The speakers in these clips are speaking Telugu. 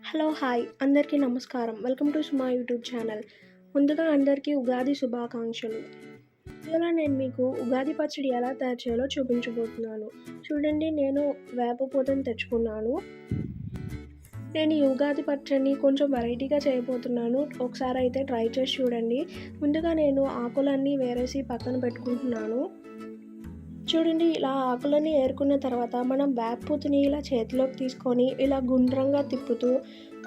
హలో హాయ్ అందరికీ నమస్కారం. Welcome to Suma YouTube channel. ముందుగా అందరికీ ఉగాది శుభాకాంక్షలు. ఇలా నేను మీకు ఉగాది పచ్చడి ఎలా తయారు చేయాలో చూపించబోతున్నాను. చూడండి, నేను వేప పూతను తెచ్చుకున్నాను. నేను ఈ ఉగాది పచ్చడిని కొంచెం వెరైటీగా చేయబోతున్నాను. ఒకసారి అయితే ట్రై చేసి చూడండి. ముందుగా నేను ఆకులన్నీ వేరేసి పక్కన పెట్టుకుంటున్నాను. చూడండి, ఇలా ఆకులని ఏరుకున్న తర్వాత మనం వేప పూతని ఇలా చేతిలోకి తీసుకొని ఇలా గుండ్రంగా తిప్పుతూ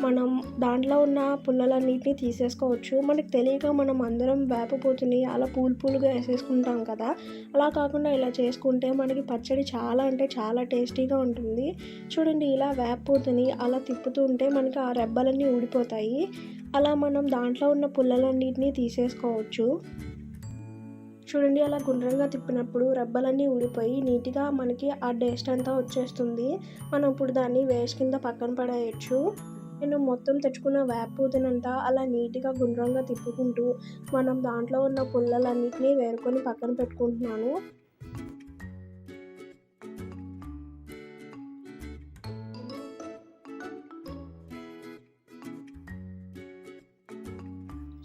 మనం దాంట్లో ఉన్న పుల్లలన్నిటిని తీసేసుకోవచ్చు. మనకు తెలియక మనం అందరం వేప పూతని అలా పూలుగా వేసేసుకుంటాం కదా. అలా కాకుండా ఇలా చేసుకుంటే మనకి పచ్చడి చాలా అంటే చాలా టేస్టీగా ఉంటుంది. చూడండి, ఇలా వేప పూతని అలా తిప్పుతూ ఉంటే మనకి ఆ రెబ్బలన్నీ ఊడిపోతాయి. అలా మనం దాంట్లో ఉన్న పుల్లలన్నిటిని తీసేసుకోవచ్చు. చూడండి, అలా గుండ్రంగా తిప్పినప్పుడు రబ్బలన్నీ ఊడిపోయి నీట్గా మనకి ఆ టేస్ట్ అంతా వచ్చేస్తుంది. మనం ఇప్పుడు దాన్ని వేస్ట్ కింద పక్కన పడేయచ్చు. నేను మొత్తం తెచ్చుకున్న వేప పూతనంతా అలా నీట్గా గుండ్రంగా తిప్పుకుంటూ మనం దాంట్లో ఉన్న పుల్లలన్నిటినీ వేరుకొని పక్కన పెట్టుకుంటున్నాను.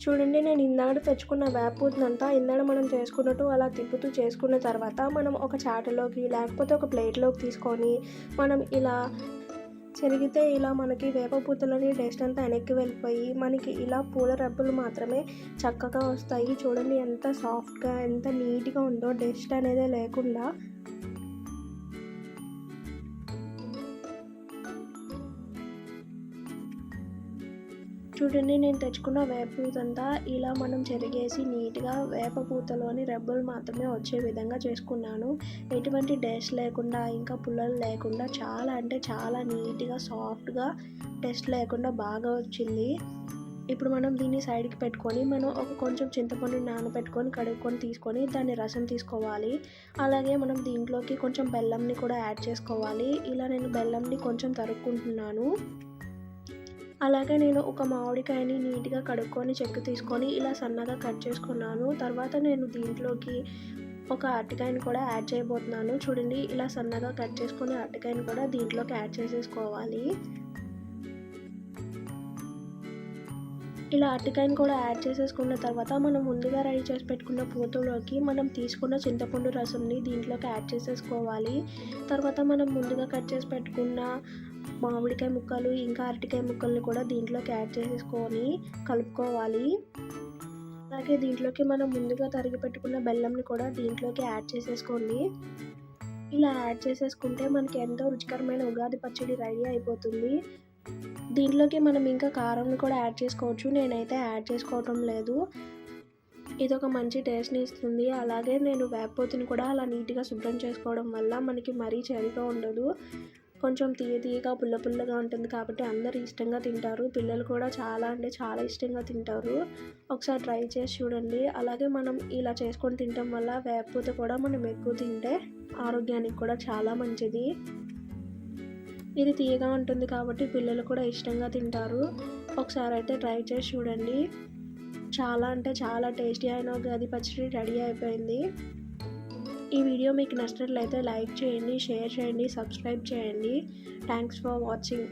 చూడండి, నేను ఇందాక తెచ్చుకున్న వేప పూతనంతా ఇందాక మనం చేసుకున్నట్టు అలా తిప్పుతూ చేసుకున్న తర్వాత మనం ఒక చాటలోకి లేకపోతే ఒక ప్లేట్లోకి తీసుకొని మనం ఇలా చెరిగితే ఇలా మనకి వేప పూతలోని టేస్ట్ అంతా వెనక్కి వెళ్ళిపోయి మనకి ఇలా పూల రెబ్బలు మాత్రమే చక్కగా వస్తాయి. చూడండి, ఎంత సాఫ్ట్గా ఎంత నీట్గా ఉందో, డస్ట్ అనేది లేకుండా. చూడండి, నేను తెచ్చుకున్న వేప పూతంతా ఇలా మనం చెరిగేసి నీట్గా వేప పూతలోని రెబ్బలు మాత్రమే వచ్చే విధంగా చేసుకున్నాను. ఎటువంటి డస్ట్ లేకుండా ఇంకా పుల్లలు లేకుండా చాలా అంటే చాలా నీట్గా సాఫ్ట్గా డస్ట్ లేకుండా బాగా వచ్చింది. ఇప్పుడు మనం దీన్ని సైడ్కి పెట్టుకొని మనం కొంచెం చింతపండు నానబెట్టుకొని కడుక్కొని తీసుకొని దాన్ని రసం తీసుకోవాలి. అలాగే మనం దీంట్లోకి కొంచెం బెల్లంని కూడా యాడ్ చేసుకోవాలి. ఇలా నేను బెల్లంని కొంచెం తరుక్కుంటున్నాను. అలాగే నేను ఒక మామిడికాయని నీట్గా కడుక్కొని చెక్కు తీసుకొని ఇలా సన్నగా కట్ చేసుకున్నాను. తర్వాత నేను దీంట్లోకి ఒక అరటికాయని కూడా యాడ్ చేయబోతున్నాను. చూడండి, ఇలా సన్నగా కట్ చేసుకొని అరటికాయని కూడా దీంట్లోకి యాడ్ చేసేసుకోవాలి. ఇలా అరటికాయని కూడా యాడ్ చేసేసుకున్న తర్వాత మనం ముందుగా రెడీ చేసి పెట్టుకున్న పూతలోకి మనం తీసుకున్న చింతపండు రసంని దీంట్లోకి యాడ్ చేసేసుకోవాలి. తర్వాత మనం ముందుగా కట్ చేసి పెట్టుకున్న మామిడికాయ ముక్కలు ఇంకా అరటికాయ ముక్కల్ని కూడా దీంట్లోకి యాడ్ చేసేసుకొని కలుపుకోవాలి. అలాగే దీంట్లోకి మనం ముందుగా తరిగి పెట్టుకున్న బెల్లంని కూడా దీంట్లోకి యాడ్ చేసేసుకోండి. ఇలా యాడ్ చేసేసుకుంటే మనకి ఎంతో రుచికరమైన ఉగాది పచ్చడి రెడీ అయిపోతుంది. దీంట్లోకి మనం ఇంకా కారంని కూడా యాడ్ చేసుకోవచ్చు. నేనైతే యాడ్ చేసుకోవటం లేదు. ఇదొక మంచి టేస్ట్ని ఇస్తుంది. అలాగే నేను వేపపూతని కూడా అలా నీట్గా శుభ్రం చేసుకోవడం వల్ల మనకి మరీ చేదుగా ఉండదు. కొంచెం తీయగా పుల్లగా ఉంటుంది కాబట్టి అందరూ ఇష్టంగా తింటారు. పిల్లలు కూడా చాలా అంటే చాలా ఇష్టంగా తింటారు. ఒకసారి ట్రై చేసి చూడండి. అలాగే మనం ఇలా చేసుకొని తినడం వల్ల వేపపూత కూడా మనం ఎక్కువ తింటే ఆరోగ్యానికి కూడా చాలా మంచిది. ఇది తీయగా ఉంటుంది కాబట్టి పిల్లలు కూడా ఇష్టంగా తింటారు. ఒకసారి అయితే ట్రై చేసి చూడండి. చాలా అంటే చాలా టేస్టీ అయిన ఉగాది పచ్చడి రెడీ అయిపోయింది. ఈ వీడియో మీకు నచ్చినట్లయితే లైక్ చేయండి, షేర్ చేయండి, సబ్స్క్రైబ్ చేయండి. Thanks for watching.